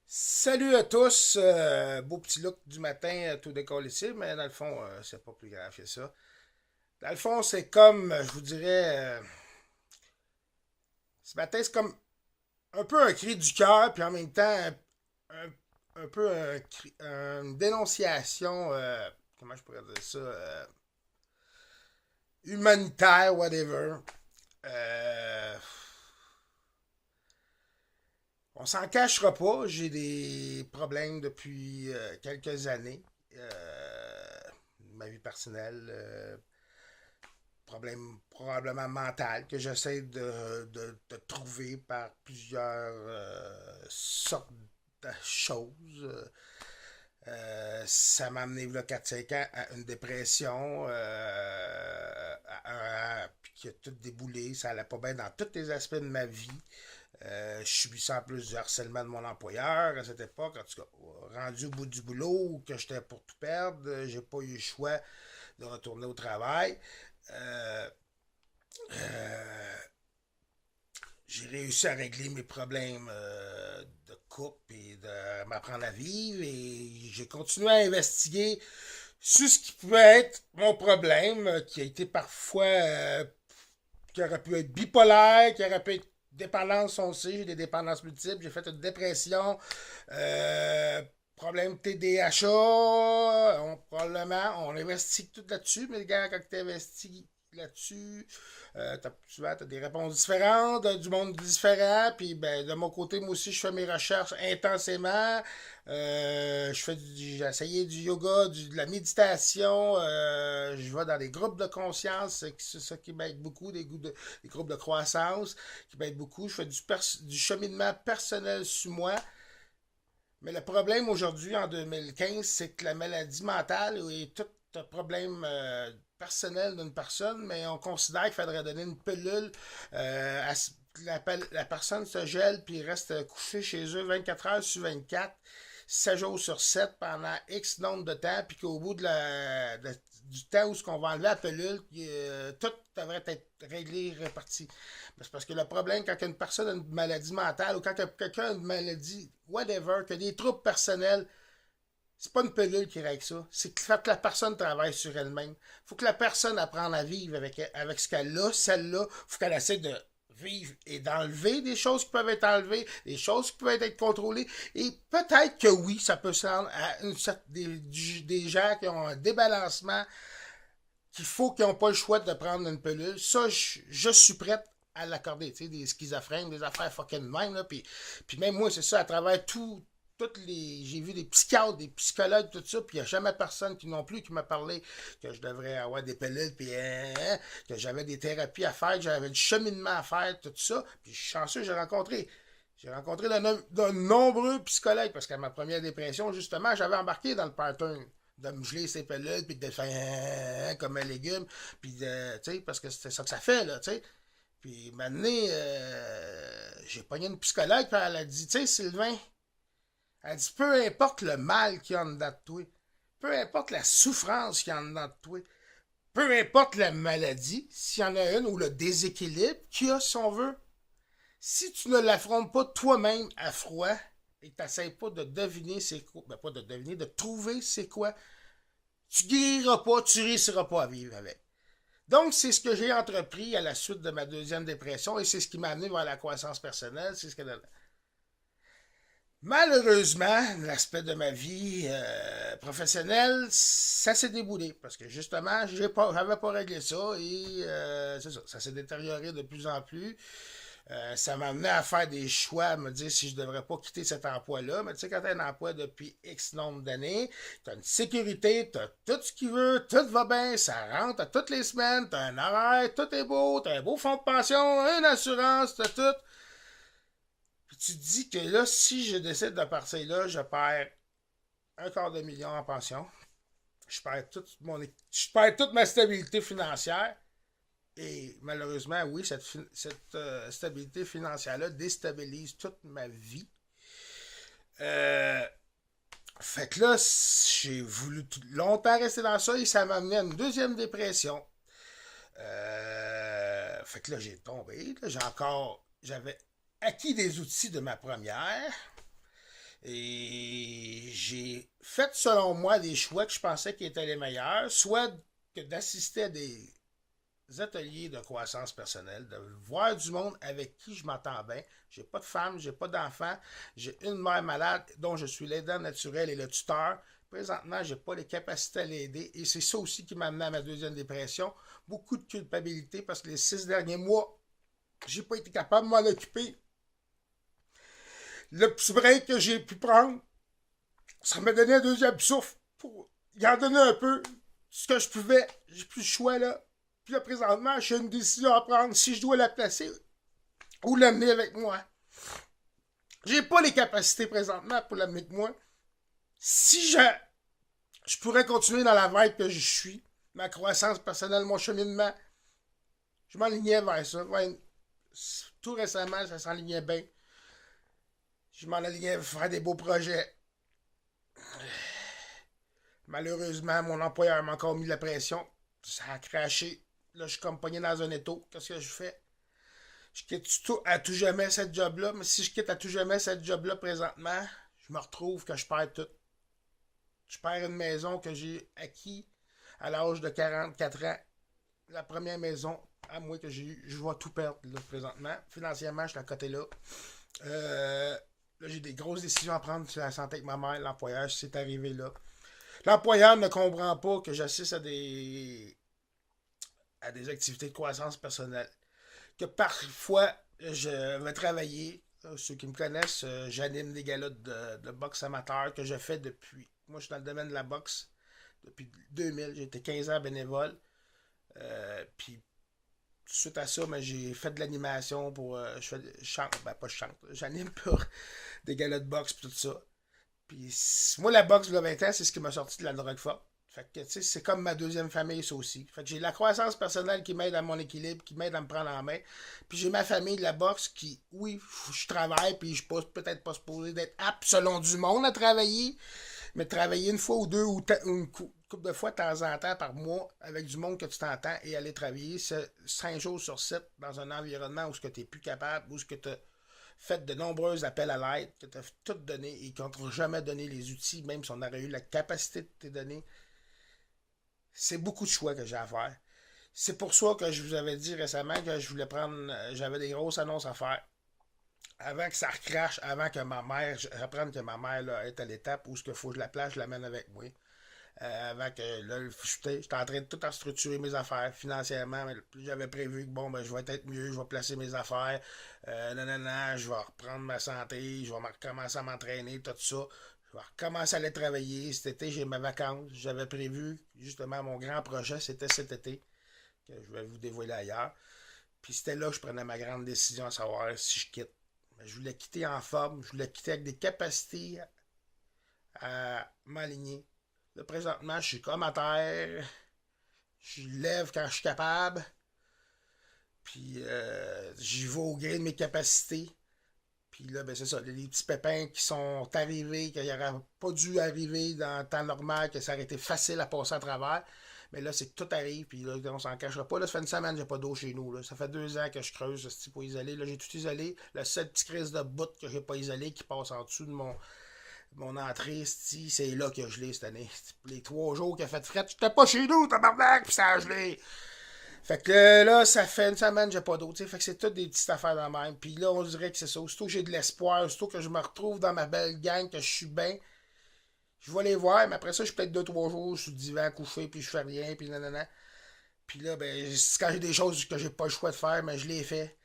Salut à tous, beau petit look du matin tout décollé ici, mais dans le fond, c'est pas plus grave que ça. Dans le fond, c'est comme, je vous dirais, ce matin, c'est comme un peu un cri du cœur, puis en même temps, un peu une dénonciation, comment je pourrais dire ça, humanitaire, whatever. Euh, on s'en cachera pas, j'ai des problèmes depuis quelques années. Ma vie personnelle, problème probablement mental que j'essaie de trouver par plusieurs sortes de choses. Ça m'a amené il y a 4-5 ans à une dépression, puis qui a tout déboulé. Ça allait pas bien dans tous les aspects de ma vie. Je subissais en plus du harcèlement de mon employeur à cette époque. En tout cas, rendu au bout du boulot, que j'étais pour tout perdre, j'ai pas eu le choix de retourner au travail. Euh, euh, j'ai réussi à régler mes problèmes de couple et de m'apprendre à vivre et j'ai continué à investiguer sur ce qui pouvait être mon problème, qui a été parfois, qui aurait pu être bipolaire, qui aurait pu être dépendance, on sait, j'ai des dépendances multiples, j'ai fait une dépression, euh, problème TDAH, probablement, on investigue tout là-dessus, mais les gars, quand tu investigues là-dessus, souvent, tu as des réponses différentes, du monde différent, puis ben, de mon côté, moi aussi, je fais mes recherches intensément, j'ai essayé du yoga, de la méditation, je vais dans des groupes de conscience, c'est ça qui m'aide beaucoup, des groupes de croissance qui m'aident beaucoup. Je fais du cheminement personnel sur moi. Mais le problème aujourd'hui, en 2015, c'est que la maladie mentale est tout un problème personnel d'une personne, mais on considère qu'il faudrait donner une pilule la personne se gèle puis reste couché chez eux 24 heures sur 24, 7 jours sur 7 pendant X nombre de temps, puis qu'au bout du temps où ce qu'on va enlever la pilule, tout devrait être réglé, réparti. C'est parce que le problème, quand une personne a une maladie mentale ou quand quelqu'un a une maladie, whatever, que des troubles personnels, c'est pas une pilule qui règle ça. C'est qu'il faut que la personne travaille sur elle-même. Il faut que la personne apprenne à vivre avec ce qu'elle a, celle-là. Il faut qu'elle essaie de vivre et d'enlever des choses qui peuvent être enlevées, des choses qui peuvent être contrôlées. Et peut-être que oui, ça peut se rendre à des gens qui ont un débalancement, qu'il faut qu'ils n'ont pas le choix de prendre une pilule. Ça, je suis prête à l'accorder. Tu sais, des schizophrènes, des affaires fucking même. Là, puis même moi, c'est ça, à travers toutes les. J'ai vu des psychiatres, des psychologues, tout ça, puis il n'y a jamais personne qui non plus qui m'a parlé que je devrais avoir des pilules, puis que j'avais des thérapies à faire, que j'avais du cheminement à faire, tout ça. Puis je suis chanceux, j'ai rencontré de nombreux psychologues parce qu'à ma première dépression, justement, j'avais embarqué dans le pattern de me geler ses pelules, puis de faire comme un légume, puis de, tu sais, parce que c'est ça que ça fait, là, tu sais. Puis maintenant, j'ai pogné une psychologue, puis elle a dit, tu sais, Sylvain, elle dit, peu importe le mal qu'il y a en dedans de toi, peu importe la souffrance qu'il y a en dedans de toi, peu importe la maladie, s'il y en a une, ou le déséquilibre qu'il y a, si on veut, si tu ne l'affrontes pas toi-même à froid, et que tu n'essaies pas de deviner c'est quoi, ben pas de deviner, de trouver c'est quoi, tu guériras pas, tu réussiras pas à vivre avec. Donc, c'est ce que j'ai entrepris à la suite de ma deuxième dépression et c'est ce qui m'a amené vers la croissance personnelle. C'est ce que malheureusement, l'aspect de ma vie professionnelle, ça s'est déboulé parce que justement, j'avais pas réglé ça et c'est ça, ça s'est détérioré de plus en plus. Ça m'a amené à faire des choix, à me dire si je devrais pas quitter cet emploi-là. Mais tu sais, quand tu as un emploi depuis X nombre d'années, tu as une sécurité, tu as tout ce qu'il veut, tout va bien, ça rentre à toutes les semaines, tu as un horaire, tout est beau, tu as un beau fonds de pension, une assurance, tu as tout. Puis tu te dis que là, si je décide de partir là, je perds un quart de million en pension. Je perds toute ma stabilité financière. Et malheureusement, oui, cette stabilité financière-là déstabilise toute ma vie. Euh, Fait que là, j'ai voulu longtemps rester dans ça et ça m'a amené à une deuxième dépression. Fait que là, j'ai tombé. J'avais acquis des outils de ma première. Et j'ai fait, selon moi, des choix que je pensais qui étaient les meilleurs, soit que d'assister à des ateliers de croissance personnelle, de voir du monde avec qui je m'entends bien. J'ai pas de femme, j'ai pas d'enfant, j'ai une mère malade dont je suis l'aidant naturel et le tuteur. Présentement, j'ai pas les capacités à l'aider et c'est ça aussi qui m'a amené à ma deuxième dépression. Beaucoup de culpabilité parce que les 6 derniers mois, j'ai pas été capable de m'en occuper. Le petit break que j'ai pu prendre, ça m'a donné un deuxième souffle pour y en donner un peu ce que je pouvais. J'ai plus le choix là. Puis là, présentement, j'ai une décision à prendre si je dois la placer ou l'amener avec moi. J'ai pas les capacités présentement pour l'amener avec moi. Si je pourrais continuer dans la vibe que je suis, ma croissance personnelle, mon cheminement, je m'enlignais vers ça. Tout récemment, ça s'enlignait bien. Je m'en alignais vers faire des beaux projets. Malheureusement, mon employeur m'a encore mis de la pression. Ça a craché. Là, je suis comme pogné dans un étau. Qu'est-ce que je fais? Je quitte tout à tout jamais cette job-là. Mais si je quitte à tout jamais cette job-là présentement, je me retrouve que je perds tout. Je perds une maison que j'ai acquis à l'âge de 44 ans. La première maison à moi que j'ai eue, je vais tout perdre là, présentement. Financièrement, je suis à côté là. Là, j'ai des grosses décisions à prendre sur la santé avec ma mère. L'employeur, c'est arrivé là. L'employeur ne comprend pas que j'assiste à des activités de croissance personnelle. Que parfois, je vais travailler. Ceux qui me connaissent, j'anime des galas de boxe amateur que je fais depuis. Moi, je suis dans le domaine de la boxe depuis 2000. J'ai été 15 ans bénévole. Puis, suite à ça, ben, j'ai fait de l'animation pour. Je chante, ben pas je chante. J'anime pour des galas de boxe et tout ça. Puis, moi, la boxe, le 20 ans, c'est ce qui m'a sorti de la drogue forte. Fait que, tu sais, c'est comme ma deuxième famille, ça aussi. Fait que j'ai la croissance personnelle qui m'aide à mon équilibre, qui m'aide à me prendre en main. Puis j'ai ma famille de la boxe qui, oui, je travaille, puis je suis peut-être pas supposé d'être apte selon du monde à travailler, mais travailler une fois ou deux ou une couple de fois de temps en temps par mois avec du monde que tu t'entends et aller travailler 5 jours sur 7 dans un environnement où tu n'es plus capable, où tu as fait de nombreux appels à l'aide, que tu as tout donné et qu'on ne t'a jamais donné les outils, même si on aurait eu la capacité de te donner. C'est beaucoup de choix que j'ai à faire. C'est pour ça que je vous avais dit récemment que je voulais prendre. J'avais des grosses annonces à faire. Avant que ça recrache, avant que ma mère. Je apprenne que ma mère là, est à l'étape où il faut que je la place, je l'amène avec moi. Avant que là, j'étais en train de tout structurer mes affaires financièrement. Mais j'avais prévu que bon, ben, je vais être mieux, je vais placer mes affaires. Je vais reprendre ma santé, je vais recommencer à m'entraîner, tout ça. Je vais recommencer à aller travailler. Cet été, j'ai mes vacances. J'avais prévu, justement, mon grand projet, c'était cet été, que je vais vous dévoiler ailleurs. Puis c'était là que je prenais ma grande décision à savoir si je quitte. Mais je voulais quitter en forme, je voulais quitter avec des capacités à m'aligner. Là, présentement, je suis comme à terre. Je lève quand je suis capable. Puis j'y vais au gré de mes capacités. Puis là, ben c'est ça, les petits pépins qui sont arrivés, qui n'auraient pas dû arriver dans le temps normal, que ça aurait été facile à passer à travers. Mais là, c'est que tout arrive, puis là, on s'en cachera pas. Là, ça fait une semaine que j'ai pas d'eau chez nous. Là. Ça fait 2 ans que je creuse ce pour isoler. Là, j'ai tout isolé. La seule petite crise de bout que j'ai pas isolé qui passe en dessous de mon entrée, c'est là que je l'ai cette année. Les 3 jours qu'il a fait fret, j'étais pas chez nous, tabarnak, puis ça a gelé. Fait que là, ça fait une semaine, j'ai pas d'eau. Fait que c'est toutes des petites affaires dans même. Puis là, on dirait que c'est ça. Aussitôt que j'ai de l'espoir, aussitôt que je me retrouve dans ma belle gang, que je suis bien, je vais les voir, mais après ça, je suis peut-être 2-3 jours sur le divan couché, puis je fais rien, puis nanana. Puis là, ben, quand j'ai des choses que j'ai pas le choix de faire, mais je les fais.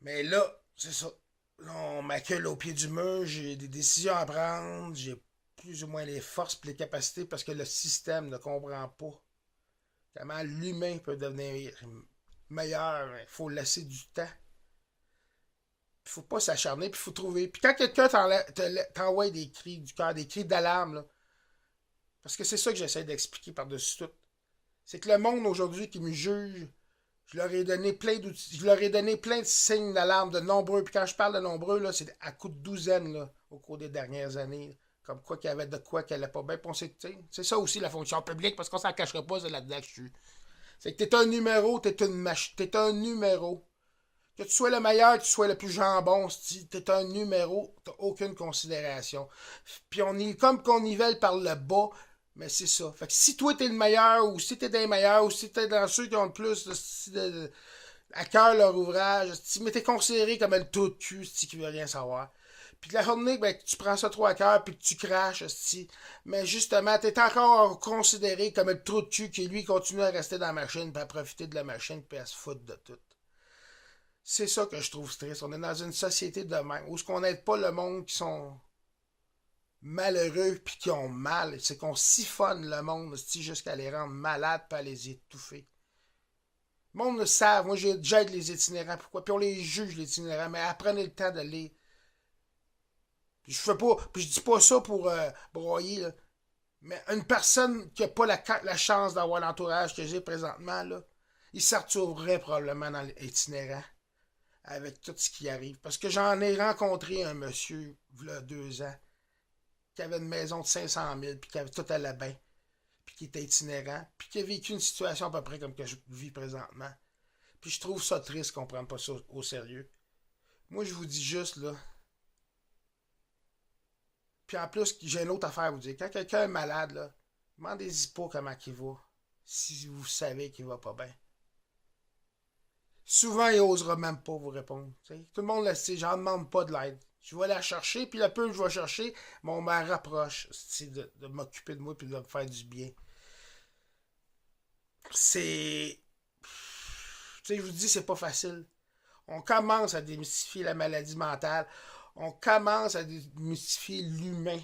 Mais là, c'est ça. Là, on m'accueille au pied du mur, j'ai des décisions à prendre, j'ai plus ou moins les forces et les capacités parce que le système ne comprend pas comment l'humain peut devenir meilleur. Il faut laisser du temps. Il faut pas s'acharner, puis il faut trouver. Puis quand quelqu'un t'envoie des cris du cœur, des cris d'alarme, là, parce que c'est ça que j'essaie d'expliquer par-dessus tout, c'est que le monde aujourd'hui qui me juge, je leur ai donné plein d'outils, je leur ai donné plein de signes d'alarme, de nombreux. Puis quand je parle de nombreux, là, c'est à coups de douzaines là, au cours des dernières années. Là, comme quoi qu'il y avait de quoi qu'elle n'allait pas bien. C'est ça aussi la fonction publique, parce qu'on s'en cachera pas, c'est là-dedans que je suis. C'est que t'es un numéro, t'es un numéro. Que tu sois le meilleur, que tu sois le plus jambon, si t'es un numéro, t'as aucune considération. Puis on est comme qu'on nivelle par le bas, mais c'est ça. Fait que si toi t'es le meilleur, ou si t'es des meilleurs, ou si t'es dans ceux qui ont le plus à cœur leur ouvrage, mais t'es considéré comme le tout de cul, qui veut rien savoir. Puis la journée, ben, tu prends ça trop à cœur, puis que tu craches, mais justement, t'es encore considéré comme le trou de cul qui, lui, continue à rester dans la machine, puis à profiter de la machine, puis à se foutre de tout. C'est ça que je trouve triste. On est dans une société de même, où ce qu'on n'aide pas le monde qui sont malheureux, puis qui ont mal. C'est qu'on siphonne le monde, jusqu'à les rendre malades, puis à les étouffer. Le monde le savent. Moi, j'aide les itinérants. Pourquoi? Puis on les juge, les itinérants, mais apprenez le temps de les. Puis je fais pas. Puis je dis pas ça pour broyer, là. Mais une personne qui n'a pas la chance d'avoir l'entourage que j'ai présentement, là, il se retrouverait probablement dans l'itinérant avec tout ce qui arrive. Parce que j'en ai rencontré un monsieur, il y a 2 ans, qui avait une maison de 500 000, puis qui avait tout à la bain, puis qui était itinérant, puis qui a vécu une situation à peu près comme que je vis présentement. Puis je trouve ça triste qu'on ne prenne pas ça au sérieux. Moi, je vous dis juste, là. Puis en plus, j'ai une autre affaire à vous dire. Quand quelqu'un est malade, là, demandez-y pas comment il va. Si vous savez qu'il va pas bien. Souvent, il n'osera même pas vous répondre. T'sais. Tout le monde le sait, j'en demande pas de l'aide. Je vais la chercher, puis le peu que je vais chercher, on m'en rapproche de m'occuper de moi puis de me faire du bien. C'est. Tu sais, je vous dis, c'est pas facile. On commence à démystifier la maladie mentale. On commence à démystifier l'humain.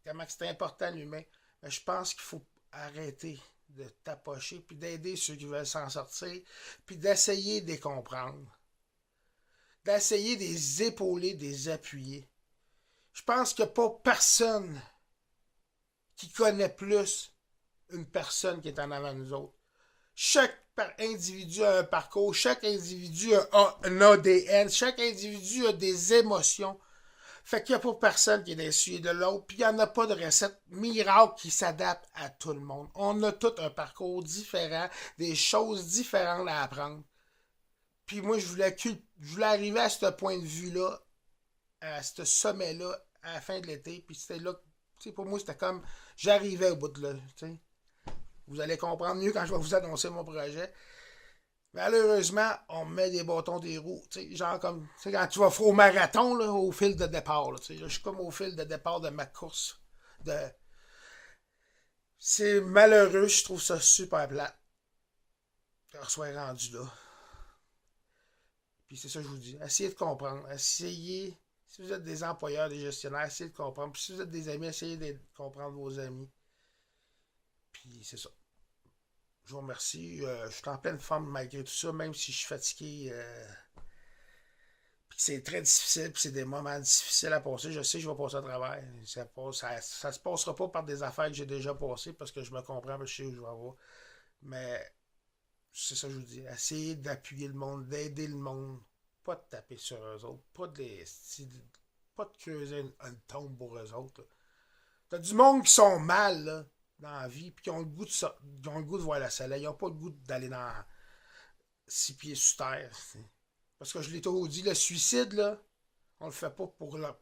Comment c'est important l'humain. Mais je pense qu'il faut arrêter de tapocher, puis d'aider ceux qui veulent s'en sortir, puis d'essayer de les comprendre. D'essayer de les épauler, de les appuyer. Je pense qu'il n'y a pas personne qui connaît plus une personne qui est en avant de nous autres. Chaque individu a un parcours, chaque individu a un ADN, chaque individu a des émotions. Fait qu'il n'y a pas personne qui est déçu de l'autre, puis il n'y en a pas de recette miracle qui s'adapte à tout le monde. On a tout un parcours différent, des choses différentes à apprendre. Puis moi, je voulais arriver à ce point de vue-là, à ce sommet-là, à la fin de l'été, puis c'était là, tu sais, pour moi, c'était comme, j'arrivais au bout de là, tu sais. Vous allez comprendre mieux quand je vais vous annoncer mon projet. Malheureusement, on met des bâtons des roues. Genre comme quand tu vas au marathon, là, au fil de départ. Là, je suis comme au fil de départ de ma course. C'est malheureux, je trouve ça super plate. Je sois rendu là. Puis c'est ça que je vous dis. Essayez de comprendre. Essayez. Si vous êtes des employeurs, des gestionnaires, essayez de comprendre. Puis si vous êtes des amis, essayez de comprendre vos amis. Puis c'est ça. Je vous remercie. Je suis en pleine forme malgré tout ça, même si je suis fatigué. Puis c'est très difficile, puis c'est des moments difficiles à passer. Je sais que je vais passer à travers. Ça se passera pas par des affaires que j'ai déjà passées parce que je me comprends, je sais où je vais avoir. Mais c'est ça que je vous dis. Essayez d'appuyer le monde, d'aider le monde. Pas de taper sur eux autres. Pas de creuser une tombe pour eux autres. T'as du monde qui sont mal, là, dans la vie, puis qui ont le goût de voir le soleil. Ils n'ont pas le goût d'aller dans 6 pieds sous terre. Parce que je l'ai toujours dit, le suicide, là, on le fait pas pour leur